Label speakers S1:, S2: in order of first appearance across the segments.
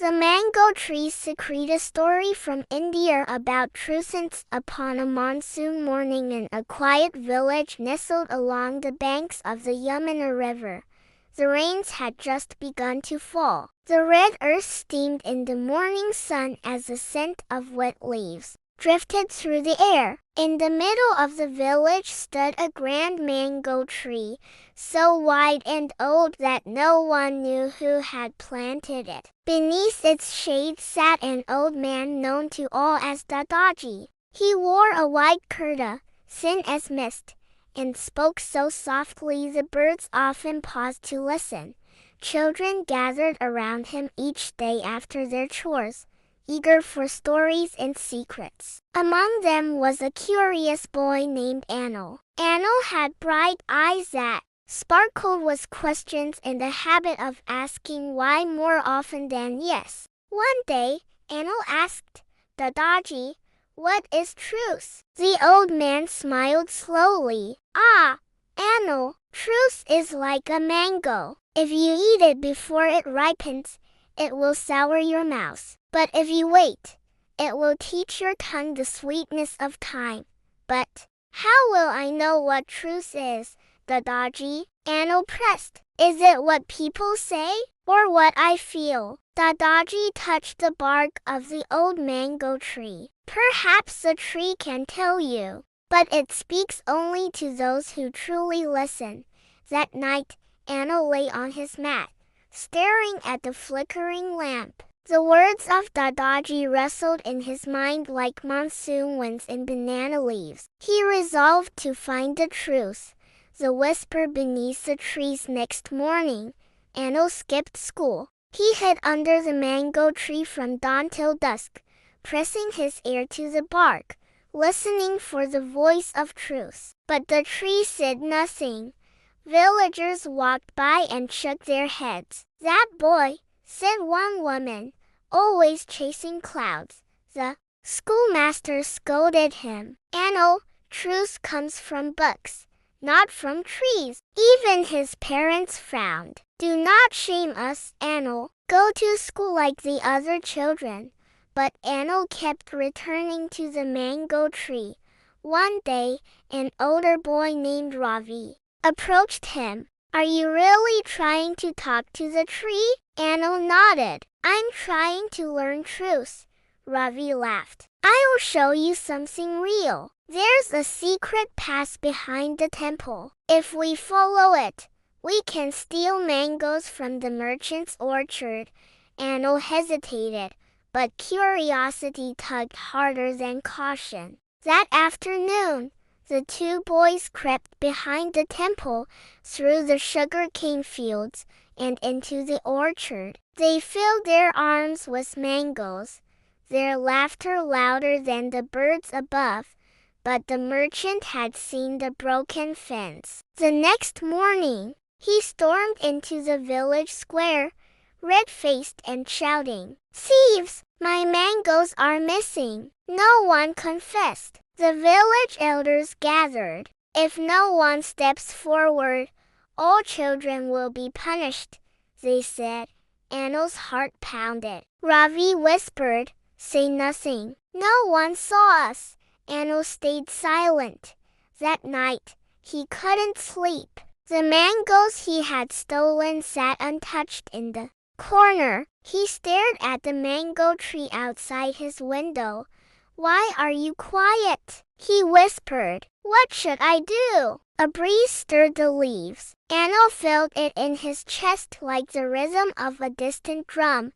S1: The mango trees secrete a story from India about truth. Upon a monsoon morning in a quiet village nestled along the banks of the Yamuna River, the rains had just begun to fall. The red earth steamed in the morning sun as the scent of wet leaves drifted through the air. In the middle of the village stood a grand mango tree, so wide and old that no one knew who had planted it. Beneath its shade sat an old man known to all as Dadaji. He wore a white kurta, thin as mist, and spoke so softly the birds often paused to listen. Children gathered around him each day after their chores, eager for stories and secrets. Among them was a curious boy named Anil. Anil had bright eyes that sparkled with questions and a habit of asking why more often than yes. One day, Anil asked Dadaji, "What is truth?" The old man smiled slowly. "Ah, Anil, truth is like a mango. If you eat it before it ripens, it will sour your mouth. But if you wait, it will teach your tongue the sweetness of time." "But how will I know what truth is, Dadaji?" Anil pressed. "Is it what people say, or what I feel?" Dadaji touched the bark of the old mango tree. "Perhaps the tree can tell you, but it speaks only to those who truly listen." That night, Anil lay on his mat, staring at the flickering lamp. The words of Dadaji rustled in his mind like monsoon winds in banana leaves. He resolved to find the truth. The whisper beneath the trees. Next morning, Anil skipped school. He hid under the mango tree from dawn till dusk, pressing his ear to the bark, listening for the voice of truth. But the tree said nothing. Villagers walked by and shook their heads. "That boy," said one woman, "always chasing clouds." The schoolmaster scolded him. "Anil, truth comes from books, not from trees." Even his parents frowned. "Do not shame us, Anil. Go to school like the other children." But Anil kept returning to the mango tree. One day, an older boy named Ravi approached him. "Are you really trying to talk to the tree?" Anil nodded. "I'm trying to learn truth." Ravi laughed. "I'll show you something real. There's a secret path behind the temple. If we follow it, we can steal mangoes from the merchant's orchard." Anil hesitated, but curiosity tugged harder than caution. That afternoon, the two boys crept behind the temple, through the sugarcane fields, and into the orchard. They filled their arms with mangoes, their laughter louder than the birds above. But the merchant had seen the broken fence. The next morning, he stormed into the village square, red-faced and shouting, "Thieves! My mangoes are missing." No one confessed. The village elders gathered. "If no one steps forward, all children will be punished," they said. Anil's heart pounded. Ravi whispered, "Say nothing. No one saw us." Anil stayed silent. That night, he couldn't sleep. The mangoes he had stolen sat untouched in the corner. He stared at the mango tree outside his window. "Why are you quiet?" he whispered. "What should I do?" A breeze stirred the leaves. Anil felt it in his chest like the rhythm of a distant drum.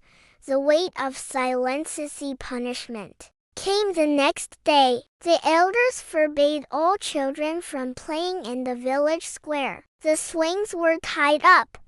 S1: The weight of silence's punishment came the next day. The elders forbade all children from playing in the village square. The swings were tied up,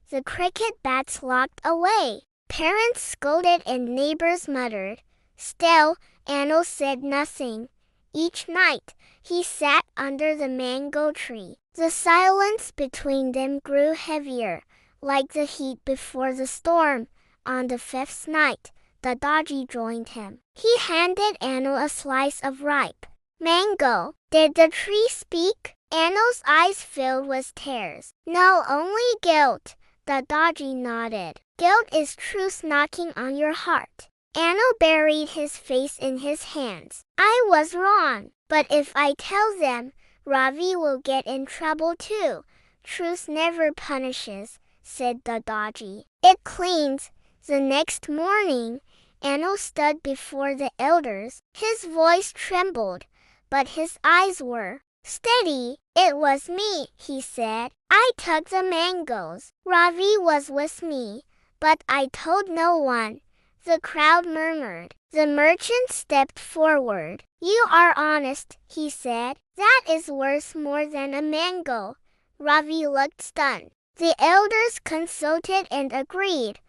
S1: the cricket bats locked away. Parents scolded and neighbors muttered. Still, Anil said nothing. Each night, he sat under the mango tree. The silence between them grew heavier, like the heat before the storm. On the fifth night, Dadaji joined him. He handed Anil a slice of ripe mango. "Did the tree speak?" Anil's eyes filled with tears. "No, only guilt." Dadaji nodded. Guilt is truth knocking on your heart. Anno buried his face in his hands. I was wrong, but if I tell them, Ravi will get in trouble too. Truth never punishes, said Dadaji. It cleans. The next morning, Anno stood before the elders. His voice trembled, but his eyes were steady. It was me, he said. I took the mangoes. Ravi was with me, but I told no one. The crowd murmured. The merchant stepped forward. You are honest, he said. That is worth more than a mango. Ravi looked stunned. The elders consulted and agreed.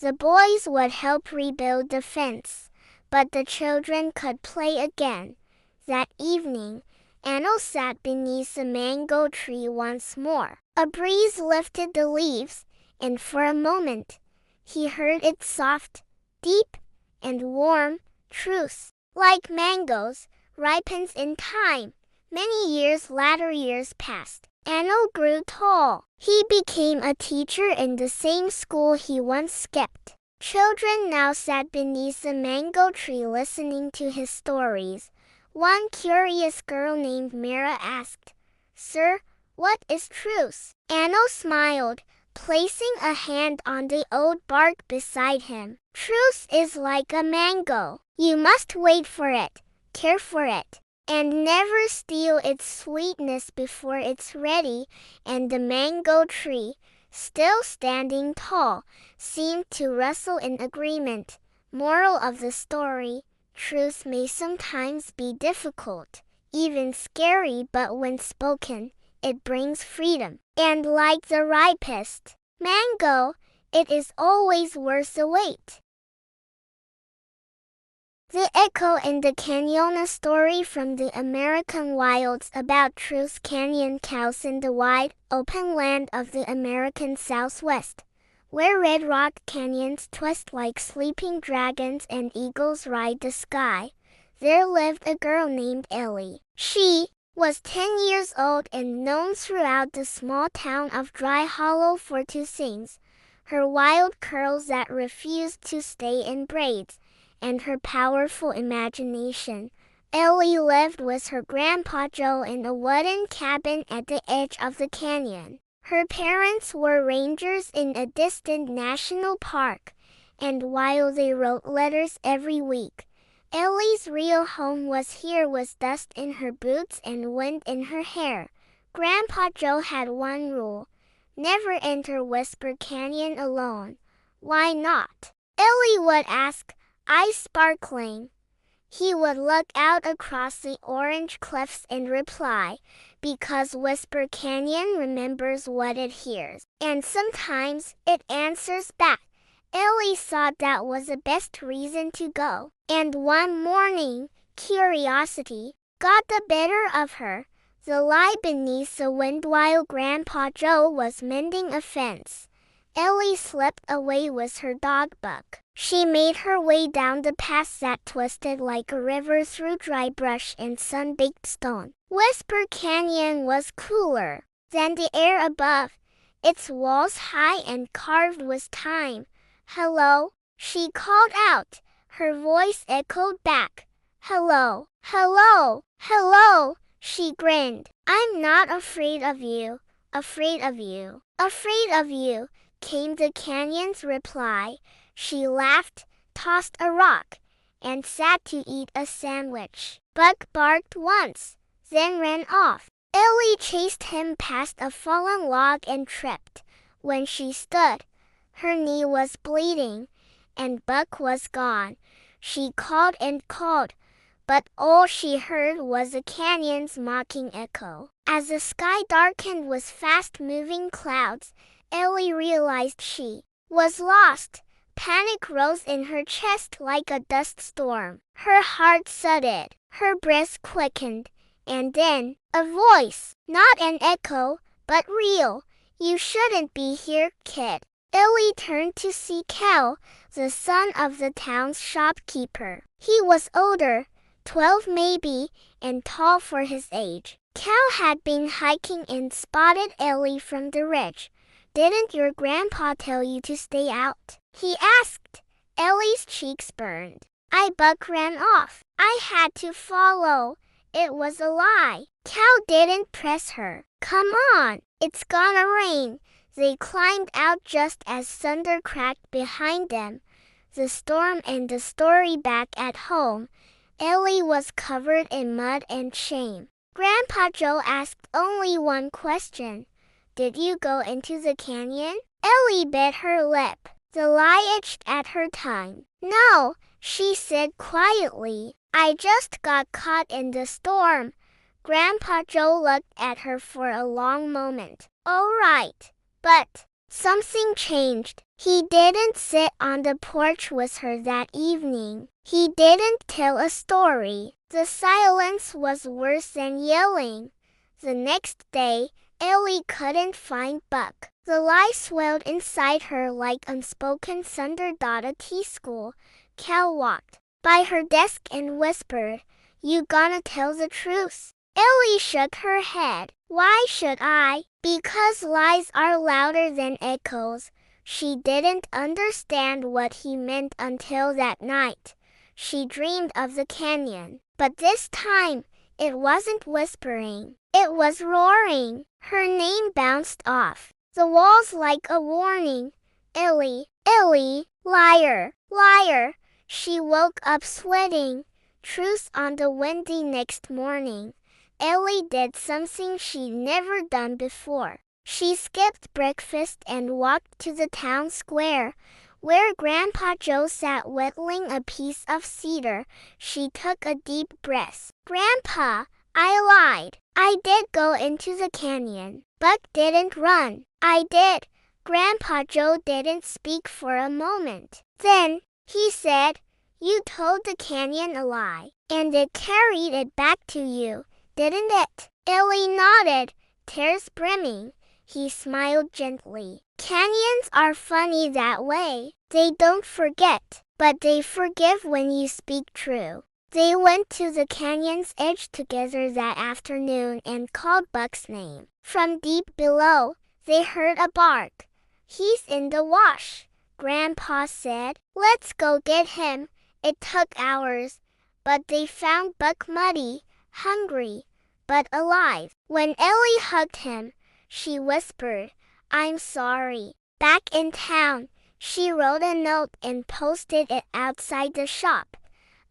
S1: The boys would help rebuild the fence, but the children could play again. That evening, Anno sat beneath the mango tree once more. A breeze lifted the leaves, and for a moment, he heard its soft, deep, and warm truth. Like mangoes, ripens in time. Many latter years passed. Anno grew tall. He became a teacher in the same school he once skipped. Children now sat beneath the mango tree listening to his stories. One curious girl named Mira asked, Sir, what is truth? Anno smiled, placing a hand on the old bark beside him. Truth is like a mango. You must wait for it, care for it, and never steal its sweetness before it's ready. And the mango tree, still standing tall, seemed to rustle in agreement. Moral of the story: truth may sometimes be difficult, even scary, but when spoken, it brings freedom. And like the ripest mango, it is always worth the wait. The Echo in the Canyon, a story from the American wilds about Truth Canyon cows in the wide, open land of the American Southwest, where red rock canyons twist like sleeping dragons and eagles ride the sky. There lived a girl named Ellie. She was 10 years old and known throughout the small town of Dry Hollow for two things: her wild curls that refused to stay in braids, and her powerful imagination. Ellie lived with her grandpa Joe in a wooden cabin at the edge of the canyon. Her parents were rangers in a distant national park, and while they wrote letters every week, Ellie's real home was here with dust in her boots and wind in her hair. Grandpa Joe had one rule: never enter Whisper Canyon alone. Why not? Ellie would ask, eyes sparkling. He would look out across the orange cliffs and reply, because Whisper Canyon remembers what it hears. And sometimes it answers back. Ellie thought that was the best reason to go. And one morning, curiosity got the better of her. The lie beneath the wind while Grandpa Joe was mending a fence. Ellie slipped away with her dog Buck. She made her way down the path that twisted like a river through dry brush and sun-baked stone. Whisper Canyon was cooler than the air above, its walls high and carved with time. Hello, she called out. Her voice echoed back. Hello, hello, hello, she grinned. I'm not afraid of you, afraid of you, afraid of you, came the canyon's reply. She laughed, tossed a rock, and sat to eat a sandwich. Buck barked once, then ran off. Ellie chased him past a fallen log and tripped. When she stood, her knee was bleeding, and Buck was gone. She called and called, but all she heard was the canyon's mocking echo. As the sky darkened with fast-moving clouds, Ellie realized she was lost. Panic rose in her chest like a dust storm. Her heart thudded, her breath quickened, and then a voice, not an echo, but real. You shouldn't be here, kid. Ellie turned to see Cal, the son of the town's shopkeeper. He was older, 12 maybe, and tall for his age. Cal had been hiking and spotted Ellie from the ridge. Didn't your grandpa tell you to stay out? He asked. Ellie's cheeks burned. Buck ran off. I had to follow. It was a lie. Cal didn't press her. Come on, it's gonna rain. They climbed out just as thunder cracked behind them. The storm and the story back at home. Ellie was covered in mud and shame. Grandpa Joe asked only one question. Did you go into the canyon? Ellie bit her lip. The lie itched at her tongue. No, she said quietly. I just got caught in the storm. Grandpa Joe looked at her for a long moment. All right, but something changed. He didn't sit on the porch with her that evening. He didn't tell a story. The silence was worse than yelling. The next day, Ellie couldn't find Buck. The lie swelled inside her like unspoken thunder. At T-school, Cal walked by her desk and whispered, You gonna tell the truth? Ellie shook her head. Why should I? Because lies are louder than echoes. She didn't understand what he meant until that night. She dreamed of the canyon, but this time, it wasn't whispering. It was roaring. Her name bounced off the walls like a warning. Ellie, Ellie, liar, liar. She woke up sweating. Truth on the windy next morning. Ellie did something she'd never done before. She skipped breakfast and walked to the town square, where Grandpa Joe sat whittling a piece of cedar. She took a deep breath. Grandpa, I lied. I did go into the canyon. Buck didn't run. I did. Grandpa Joe didn't speak for a moment. Then, he said, You told the canyon a lie, and it carried it back to you, didn't it? Ellie nodded, tears brimming. He smiled gently. Canyons are funny that way. They don't forget, but they forgive when you speak true. They went to the canyon's edge together that afternoon and called Buck's name. From deep below, they heard a bark. He's in the wash, Grandpa said. Let's go get him. It took hours, but they found Buck muddy, hungry, but alive. When Ellie hugged him, she whispered, I'm sorry. Back in town, she wrote a note and posted it outside the shop.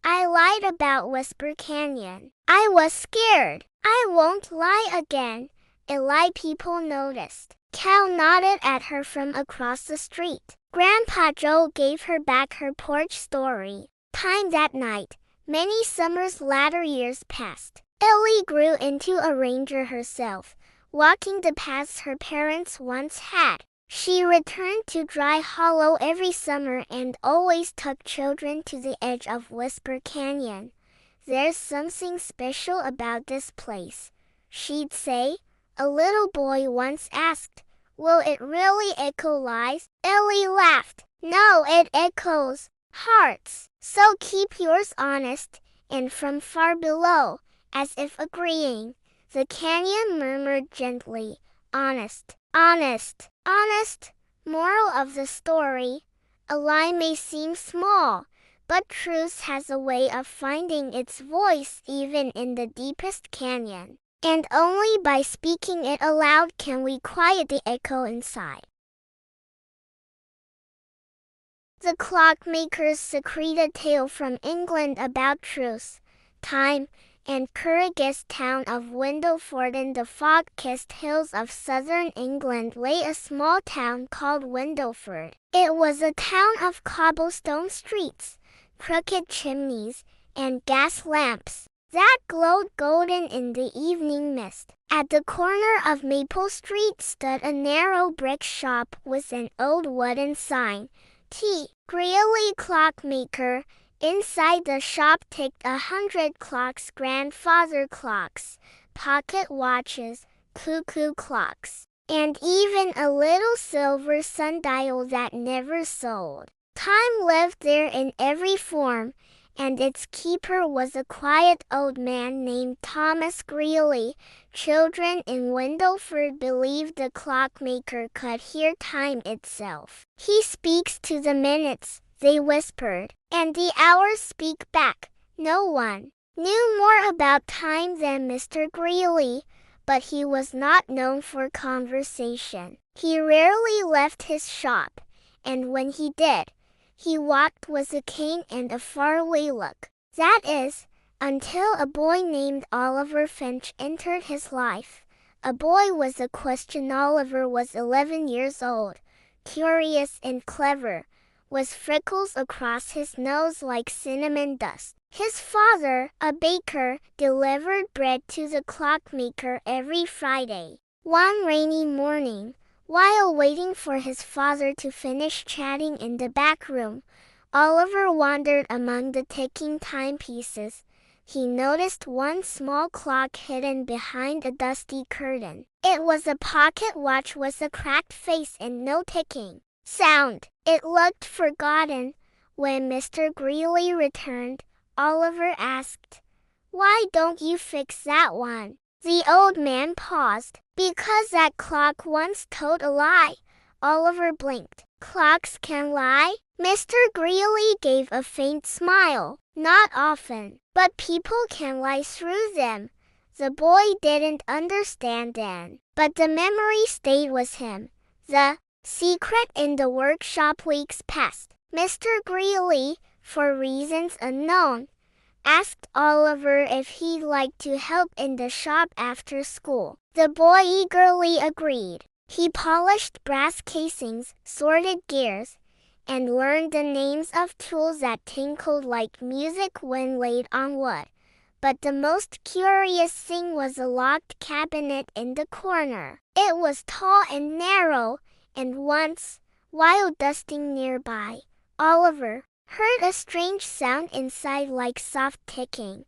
S1: I lied about Whisper Canyon. I was scared. I won't lie again. A lie people noticed. Cal nodded at her from across the street. Grandpa Joe gave her back her porch story. Time that night. Many summers latter years passed. Ellie grew into a ranger herself, walking the paths her parents once had. She returned to Dry Hollow every summer and always took children to the edge of Whisper Canyon. There's something special about this place, she'd say. A little boy once asked, Will it really echo lies? Ellie laughed. No, it echoes hearts. So keep yours honest. And from far below, as if agreeing, the canyon murmured gently, Honest, honest, honest. Moral of the story, a lie may seem small, but truth has a way of finding its voice even in the deepest canyon. And only by speaking it aloud can we quiet the echo inside. The Clockmakers secrete a tale from England about truth, time, and courageous town of Windleford. In the fog-kissed hills of southern England lay a small town called Windleford. It was a town of cobblestone streets, crooked chimneys, and gas lamps that glowed golden in the evening mist. At the corner of Maple Street stood a narrow brick shop with an old wooden sign, T. Greeley Clockmaker. Inside the shop ticked 100 clocks, grandfather clocks, pocket watches, cuckoo clocks, and even a little silver sundial that never sold. Time lived there in every form, and its keeper was a quiet old man named Thomas Greeley. Children in Windleford believed the clockmaker could hear time itself. "He speaks to the minutes," they whispered, "and the hours speak back." No one knew more about time than Mr. Greeley, but he was not known for conversation. He rarely left his shop, and when he did, he walked with a cane and a faraway look. That is, until a boy named Oliver Finch entered his life. A boy was a question. Oliver was 11 years old, curious and clever, with freckles across his nose like cinnamon dust. His father, a baker, delivered bread to the clockmaker every Friday. One rainy morning, while waiting for his father to finish chatting in the back room, Oliver wandered among the ticking timepieces. He noticed one small clock hidden behind a dusty curtain. It was a pocket watch with a cracked face and no ticking sound. It looked forgotten. When Mr. Greeley returned, Oliver asked, "Why don't you fix that one?" The old man paused. "Because that clock once told a lie." Oliver blinked. "Clocks can lie?" Mr. Greeley gave a faint smile. "Not often, but people can lie through them." The boy didn't understand then, but the memory stayed with him. The secret in the workshop. Weeks passed. Mr. Greeley, for reasons unknown, asked Oliver if he'd like to help in the shop after school. The boy eagerly agreed. He polished brass casings, sorted gears, and learned the names of tools that tinkled like music when laid on wood. But the most curious thing was a locked cabinet in the corner. It was tall and narrow, and once, while dusting nearby, Oliver heard a strange sound inside like soft ticking,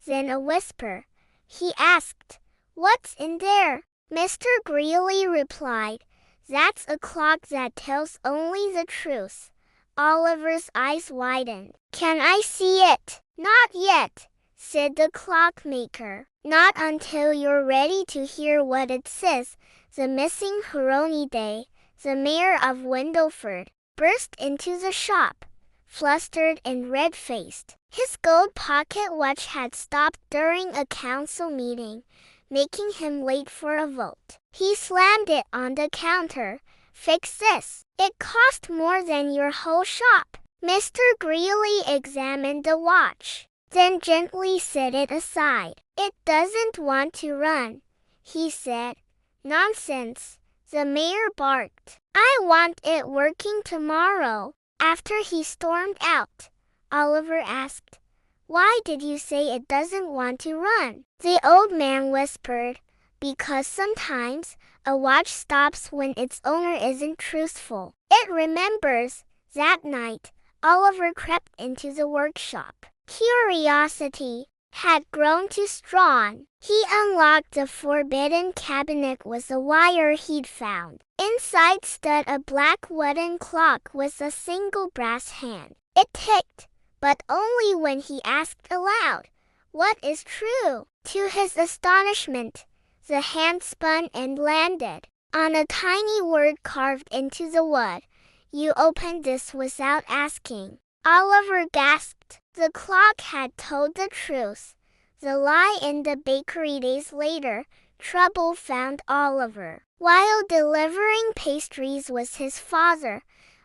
S1: then a whisper. He asked, "What's in there?" Mr. Greeley replied, "That's a clock that tells only the truth." Oliver's eyes widened. "Can I see it?" "Not yet," said the clockmaker. "Not until you're ready to hear what it says." The missing Huronide, the mayor of Windleford, burst into the shop, flustered and red-faced. His gold pocket watch had stopped during a council meeting, making him late for a vote. He slammed it on the counter. "Fix this. It cost more than your whole shop." Mr. Greeley examined the watch, then gently set it aside. "It doesn't want to run," he said. "Nonsense," the mayor barked. "I want it working tomorrow." After he stormed out, Oliver asked, "Why did you say it doesn't want to run?" The old man whispered, "Because sometimes a watch stops when its owner isn't truthful. It remembers." That night, Oliver crept into the workshop. Curiosity had grown too strong. He unlocked the forbidden cabinet with a wire he'd found. Inside stood a black wooden clock with a single brass hand. It ticked, but only when he asked aloud, "What is true?" To his astonishment, the hand spun and landed on a tiny word carved into the wood. "You opened this without asking." Oliver gasped. The clock had told the truth. The lie in the bakery. Days later, trouble found Oliver. While delivering pastries with his father,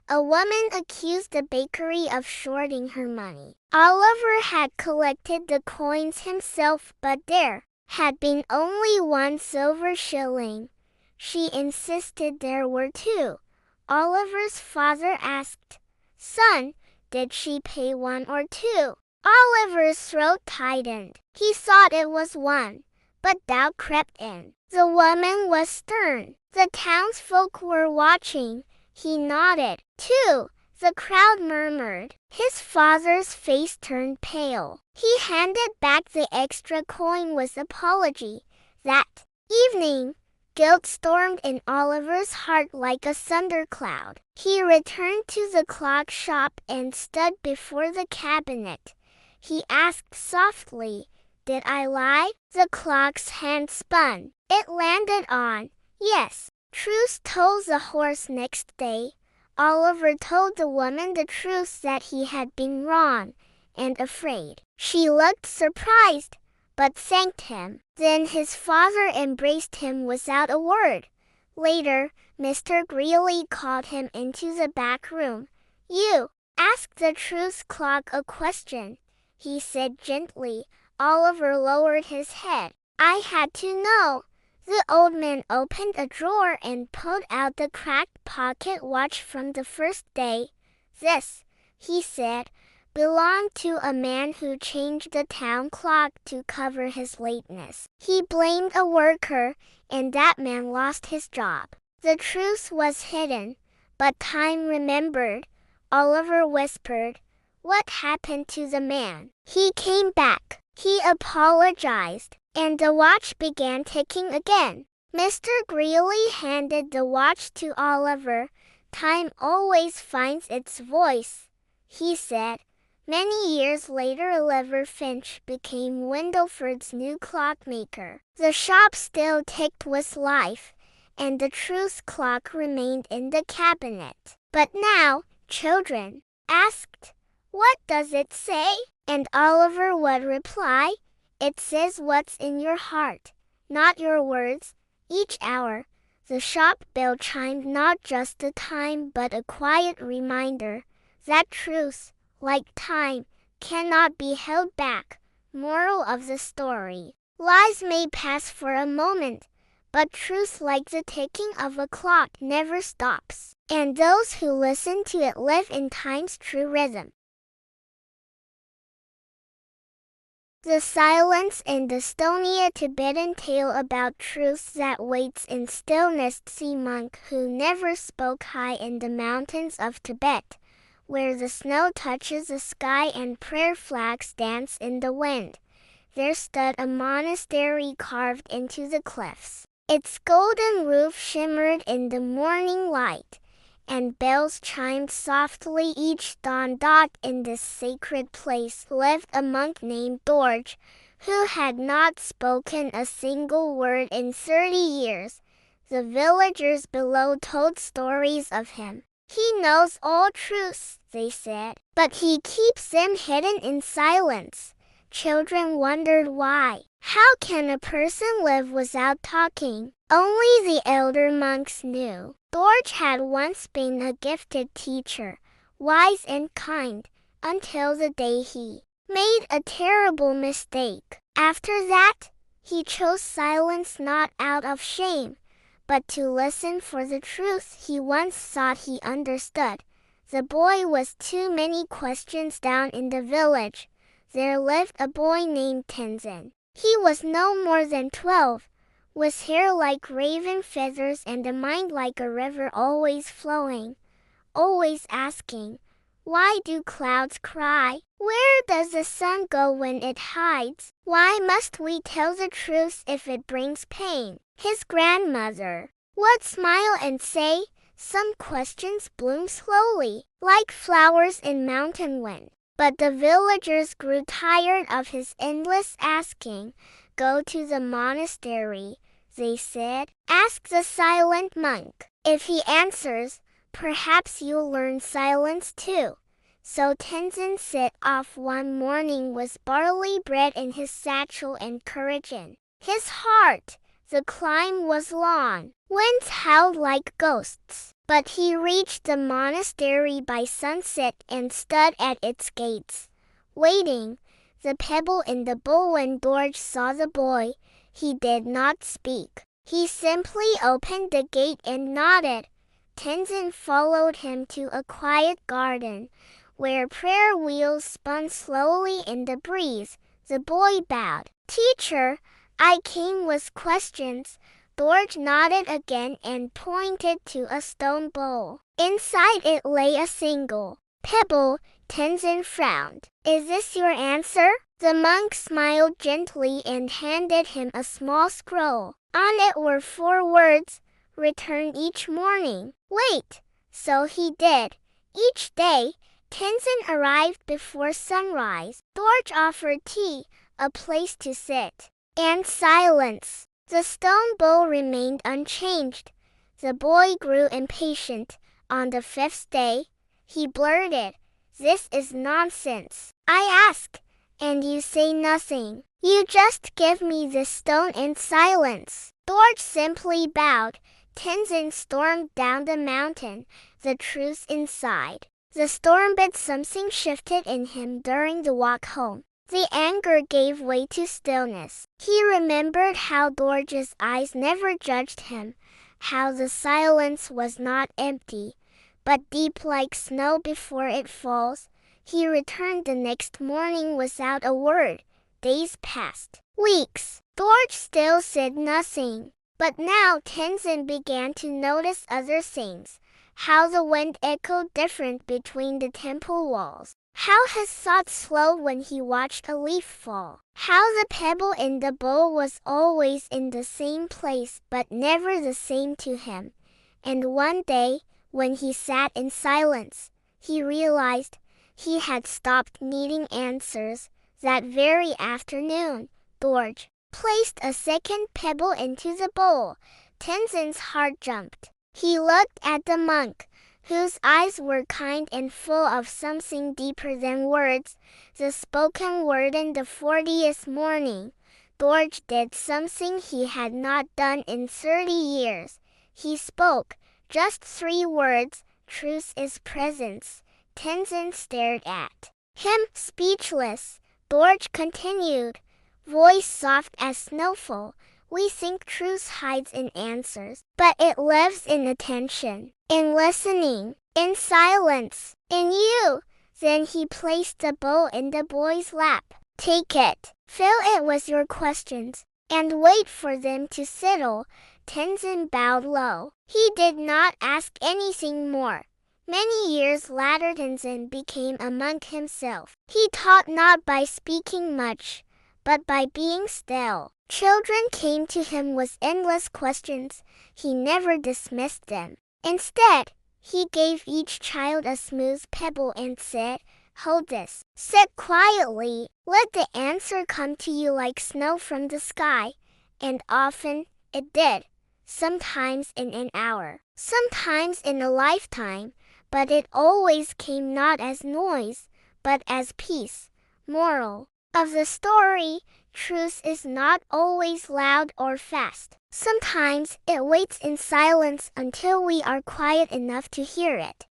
S1: a woman accused the bakery of shorting her money. Oliver had collected the coins himself, but there had been only one silver shilling. She insisted there were two. Oliver's father asked, "Son, did she pay one or two?" Oliver's throat tightened. He thought it was one, but doubt crept in. The woman was stern. The townsfolk were watching. He nodded. "Two," the crowd murmured. His father's face turned pale. He handed back the extra coin with apology. That evening, guilt stormed in Oliver's heart like a thundercloud. He returned to the clock shop and stood before the cabinet. he asked softly. Did I lie? The clock's hand spun. It landed on yes. Truth told the horse next day. Oliver told the woman the truth that he had been wrong and afraid. She looked surprised, but thanked him. Then his father embraced him without a word. Later, Mr. Greeley called him into the back room. You asked the truth clock a question, he said gently. Oliver lowered his head. I had to know. The old man opened a drawer and pulled out the cracked pocket watch from the first day. This, he said, belonged to a man who changed the town clock to cover his lateness. He blamed a worker, and that man lost his job. The truth was hidden, but time remembered. Oliver whispered, What happened to the man? He came back. He apologized, and the watch began ticking again. Mr. Greeley handed the watch to Oliver. Time always finds its voice, he said. Many years later, Oliver Finch became Windleford's new clockmaker. The shop still ticked with life, and the truth clock remained in the cabinet. But now, children asked, What does it say? And Oliver would reply, It says what's in your heart, not your words. Each hour, the shop bell chimed not just the time but a quiet reminder that truth, like time, cannot be held back. Moral of the story. Lies may pass for a moment, but truth, like the ticking of a clock, never stops. And those who listen to it live in time's true rhythm. The Silence in the Stony, a Tibetan tale about truth that waits in stillness. The monk who never spoke. High in the mountains of Tibet, where the snow touches the sky and prayer flags dance in the wind, there stood a monastery carved into the cliffs. Its golden roof shimmered in the morning light, and bells chimed softly each dawn. In this sacred place lived a monk named George, who had not spoken a single word in 30 years. The villagers below told stories of him. He knows all truths, they said, but he keeps them hidden in silence. Children wondered why. How can a person live without talking? Only the elder monks knew. George had once been a gifted teacher, wise and kind, until the day he made a terrible mistake. After that, he chose silence not out of shame, but to listen for the truth he once thought he understood. The boy was too many questions. Down in the village, there lived a boy named Tenzin. He was no more than 12, with hair like raven feathers and a mind like a river, always flowing, always asking, Why do clouds cry? Where does the sun go when it hides? Why must we tell the truth if it brings pain? His grandmother would smile and say, Some questions bloom slowly, like flowers in mountain wind. But the villagers grew tired of his endless asking. Go to the monastery, they said. Ask the silent monk. If he answers, perhaps you'll learn silence too. So Tenzin set off one morning with barley bread in his satchel and courage in his heart. The climb was long. Winds howled like ghosts. But he reached the monastery by sunset and stood at its gates, waiting, the pebble in the bowl. When George saw the boy, he did not speak. He simply opened the gate and nodded. Tenzin followed him to a quiet garden, where prayer wheels spun slowly in the breeze. The boy bowed. Teacher, I came with questions. George nodded again and pointed to a stone bowl. Inside it lay a single pebble. Tenzin frowned. Is this your answer? The monk smiled gently and handed him a small scroll. On it were 4 words, Return each morning. Wait! So he did. Each day, Tenzin arrived before sunrise. Dorj offered tea, a place to sit, and silence. The stone bowl remained unchanged. The boy grew impatient. On the 5th day, he blurted, "This is nonsense. I ask, and you say nothing. You just give me this stone in silence." Dorj simply bowed. Tenzin stormed down the mountain, the truth inside. The storm but something shifted in him during the walk home. The anger gave way to stillness. He remembered how Dorj's eyes never judged him, how the silence was not empty, but deep like snow before it falls. He returned the next morning without a word. Days passed. Weeks. Dorj still said nothing. But now Tenzin began to notice other things. How the wind echoed different between the temple walls. How his thoughts slowed when he watched a leaf fall. How the pebble in the bowl was always in the same place but never the same to him. And one day, when he sat in silence, he realized he had stopped needing answers. That very afternoon, Dorj placed a second pebble into the bowl. Tenzin's heart jumped. He looked at the monk, whose eyes were kind and full of something deeper than words. The spoken word in the 40th morning. Dorj did something he had not done in 30 years. He spoke, just 3 words, "Truth is presence." Tenzin stared at him, speechless. Dorj continued, voice soft as snowfall, "We think truth hides in answers, but it lives in attention, in listening, in silence, in you." Then he placed the bowl in the boy's lap. "Take it, fill it with your questions, and wait for them to settle." Tenzin bowed low. He did not ask anything more. Many years later Tenzin became a monk himself. He taught not by speaking much, but by being still. Children came to him with endless questions. He never dismissed them. Instead, he gave each child a smooth pebble and said, "Hold this. Sit quietly. Let the answer come to you like snow from the sky." And often, it did. Sometimes in an hour, sometimes in a lifetime, but it always came not as noise, but as peace. Moral of the story: truth is not always loud or fast. Sometimes it waits in silence until we are quiet enough to hear it.